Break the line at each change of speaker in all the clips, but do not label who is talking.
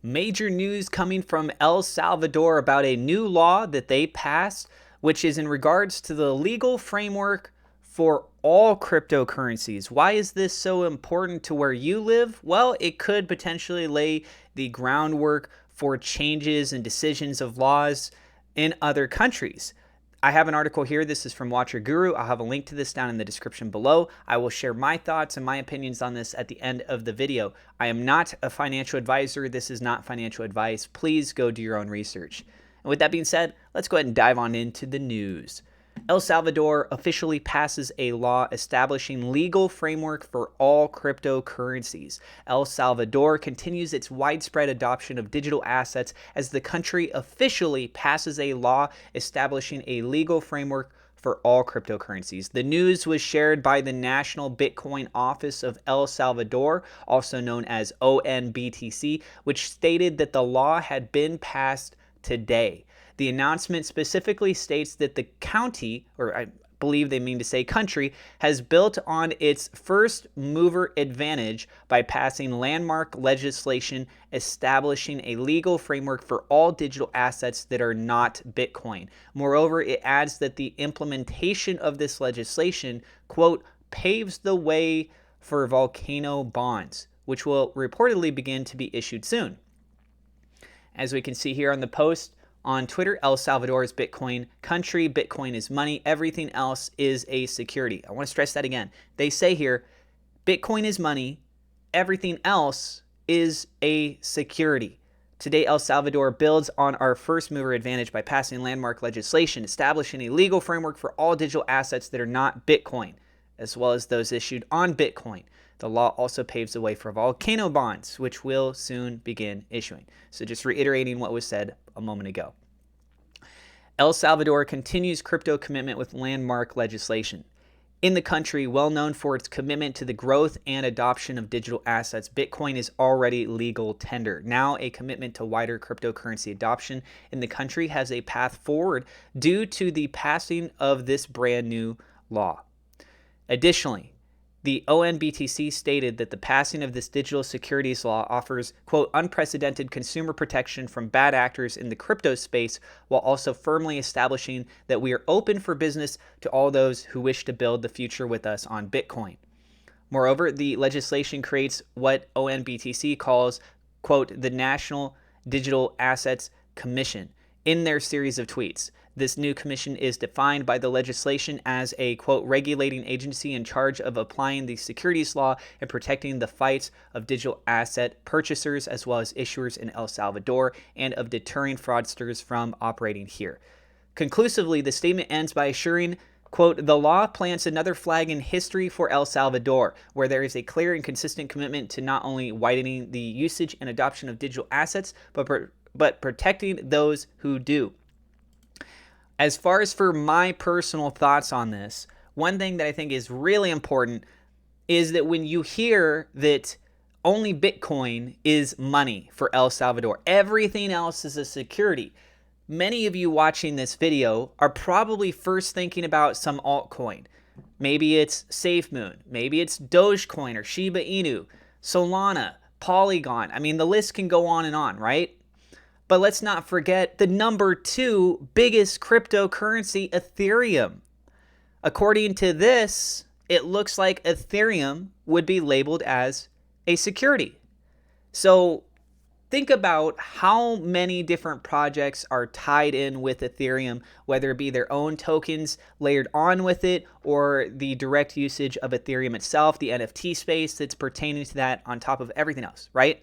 Major news coming from El Salvador about a new law that they passed, which is in regards to the legal framework for all cryptocurrencies. Why is this so important to where you live? Well, it could potentially lay the groundwork for changes and decisions of laws in other countries. I have an article here. This is from Watcher Guru. I'll have a link to this down in the description below. I will share my thoughts and my opinions on this at the end of the video. I am not a financial advisor. This is not financial advice. Please go do your own research. And with that being said, let's go ahead and dive on into the news. El Salvador officially passes a law establishing legal framework for all cryptocurrencies. El Salvador continues its widespread adoption of digital assets as the country officially passes a law establishing a legal framework for all cryptocurrencies. The news was shared by the National Bitcoin Office of El Salvador, also known as ONBTC, which stated that the law had been passed today. The announcement specifically states that the county, or I believe they mean to say country, has built on its first mover advantage by passing landmark legislation establishing a legal framework for all digital assets that are not Bitcoin. Moreover, it adds that the implementation of this legislation, quote, paves the way for volcano bonds, which will reportedly begin to be issued soon. As we can see here on the post, on Twitter, El Salvador is Bitcoin country, Bitcoin is money, everything else is a security. I want to stress that again. They say here, Bitcoin is money, everything else is a security. Today, El Salvador builds on our first mover advantage by passing landmark legislation, establishing a legal framework for all digital assets that are not Bitcoin, as well as those issued on Bitcoin. The law also paves the way for volcano bonds, which will soon begin issuing. So just reiterating what was said a moment ago. El Salvador continues crypto commitment with landmark legislation. In the country, well known for its commitment to the growth and adoption of digital assets, Bitcoin is already legal tender. Now, a commitment to wider cryptocurrency adoption in the country has a path forward due to the passing of this brand new law. Additionally, the ONBTC stated that the passing of this digital securities law offers, quote, unprecedented consumer protection from bad actors in the crypto space, while also firmly establishing that we are open for business to all those who wish to build the future with us on Bitcoin. Moreover, the legislation creates what ONBTC calls, quote, the National Digital Assets Commission in their series of tweets. This new commission is defined by the legislation as a, quote, regulating agency in charge of applying the securities law and protecting the fights of digital asset purchasers as well as issuers in El Salvador and of deterring fraudsters from operating here. Conclusively, the statement ends by assuring, quote, the law plants another flag in history for El Salvador, where there is a clear and consistent commitment to not only widening the usage and adoption of digital assets, but protecting those who do. As far as for my personal thoughts on this, one thing that I think is really important is that when you hear that only Bitcoin is money for El Salvador, everything else is a security. Many of you watching this video are probably first thinking about some altcoin. Maybe it's SafeMoon, maybe it's Dogecoin or Shiba Inu, Solana, Polygon. I mean, the list can go on, right? But let's not forget the number 2 biggest cryptocurrency, Ethereum. According to this, it looks like Ethereum would be labeled as a security. So think about how many different projects are tied in with Ethereum, whether it be their own tokens layered on with it or the direct usage of Ethereum itself, the NFT space that's pertaining to that on top of everything else, right?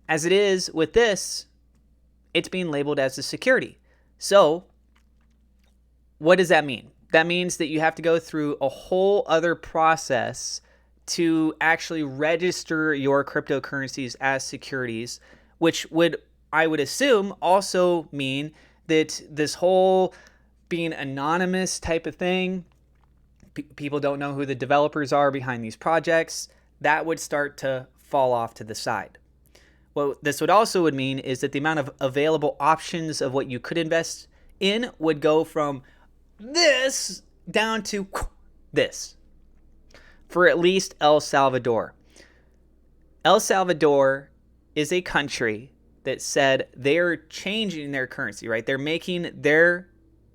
As it is with this, it's being labeled as a security. So what does that mean? That means that you have to go through a whole other process to actually register your cryptocurrencies as securities, which would, I would assume, also mean that this whole being anonymous type of thing, people don't know who the developers are behind these projects, that would start to fall off to the side. What this would mean is that the amount of available options of what you could invest in would go from this down to this for at least El Salvador. El Salvador is a country that said they're changing their currency, right? They're making their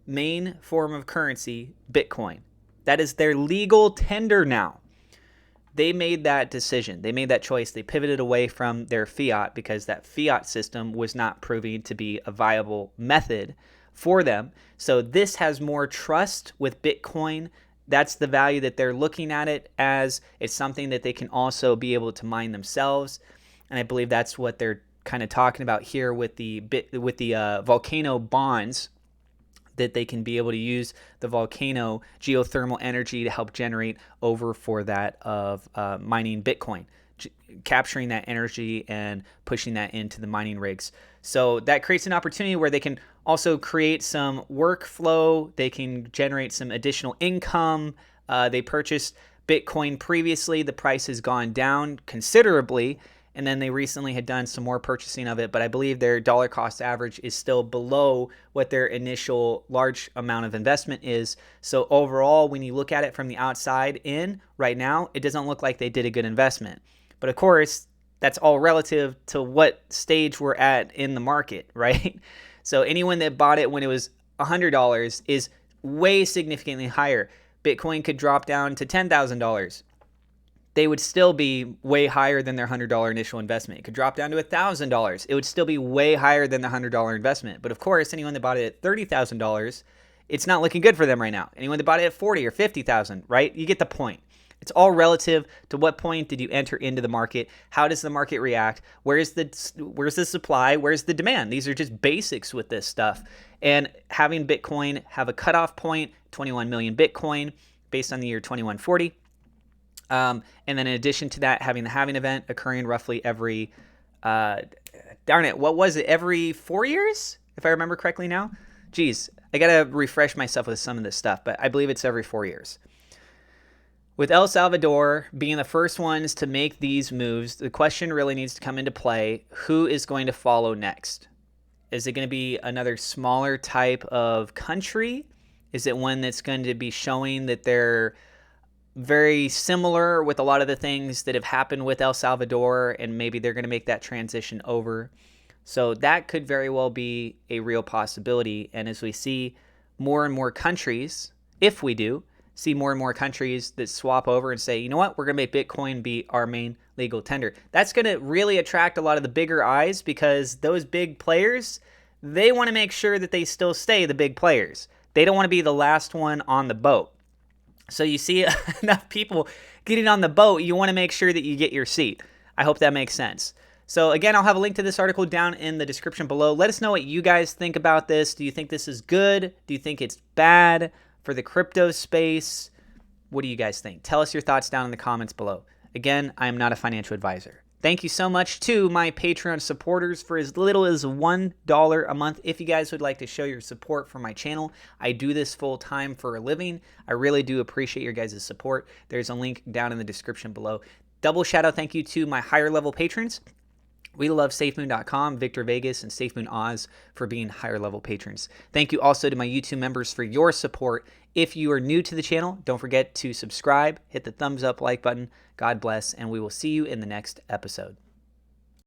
main form of currency Bitcoin. That is their legal tender now. They made that decision. They made that choice. They pivoted away from their fiat because that fiat system was not proving to be a viable method for them. So this has more trust with Bitcoin. That's the value that they're looking at it as. It's something that they can also be able to mine themselves. And I believe that's what they're kind of talking about here with the volcano bonds, that they can be able to use the volcano geothermal energy to help generate over for that of mining Bitcoin, capturing that energy and pushing that into the mining rigs. So that creates an opportunity where they can also create some workflow. They can generate some additional income. They purchased Bitcoin previously. The price has gone down considerably. And then they recently had done some more purchasing of it, but I believe their dollar cost average is still below what their initial large amount of investment is. So overall, when you look at it from the outside in right now, it doesn't look like they did a good investment. But of course, that's all relative to what stage we're at in the market, right? So anyone that bought it when it was $100 is way significantly higher. Bitcoin could drop down to $10,000. They would still be way higher than their $100 initial investment. It could drop down to $1,000. It would still be way higher than the $100 investment. But of course, anyone that bought it at $30,000, it's not looking good for them right now. Anyone that bought it at $40,000 or $50,000, right? You get the point. It's all relative to what point did you enter into the market? How does the market react? Where's the supply? Where's the demand? These are just basics with this stuff. And having Bitcoin have a cutoff point, 21 million Bitcoin, based on the year 2140. And then in addition to that, having the halving event occurring roughly every, every 4 years? If I remember correctly now. Geez, I got to refresh myself with some of this stuff, but I believe it's every 4 years. With El Salvador being the first ones to make these moves, the question really needs to come into play. Who is going to follow next? Is it going to be another smaller type of country? Is it one that's going to be showing that they're very similar with a lot of the things that have happened with El Salvador, and maybe they're going to make that transition over? So that could very well be a real possibility. And as we see more and more countries, if we do see more and more countries that swap over and say, you know what, we're going to make Bitcoin be our main legal tender, that's going to really attract a lot of the bigger eyes, because those big players, they want to make sure that they still stay the big players. They don't want to be the last one on the boat. So you see enough people getting on the boat, you want to make sure that you get your seat. I hope that makes sense. So again, I'll have a link to this article down in the description below. Let us know what you guys think about this. Do you think this is good? Do you think it's bad for the crypto space? What do you guys think? Tell us your thoughts down in the comments below. Again, I am not a financial advisor. Thank you so much to my Patreon supporters for as little as $1 a month. If you guys would like to show your support for my channel, I do this full time for a living. I really do appreciate your guys' support. There's a link down in the description below. Double shout out thank you to my higher level patrons. We love SafeMoon.com, Victor Vegas, and SafeMoon Oz for being higher level patrons. Thank you also to my YouTube members for your support. If you are new to the channel, don't forget to subscribe, hit the thumbs up, like button. God bless, and we will see you in the next episode.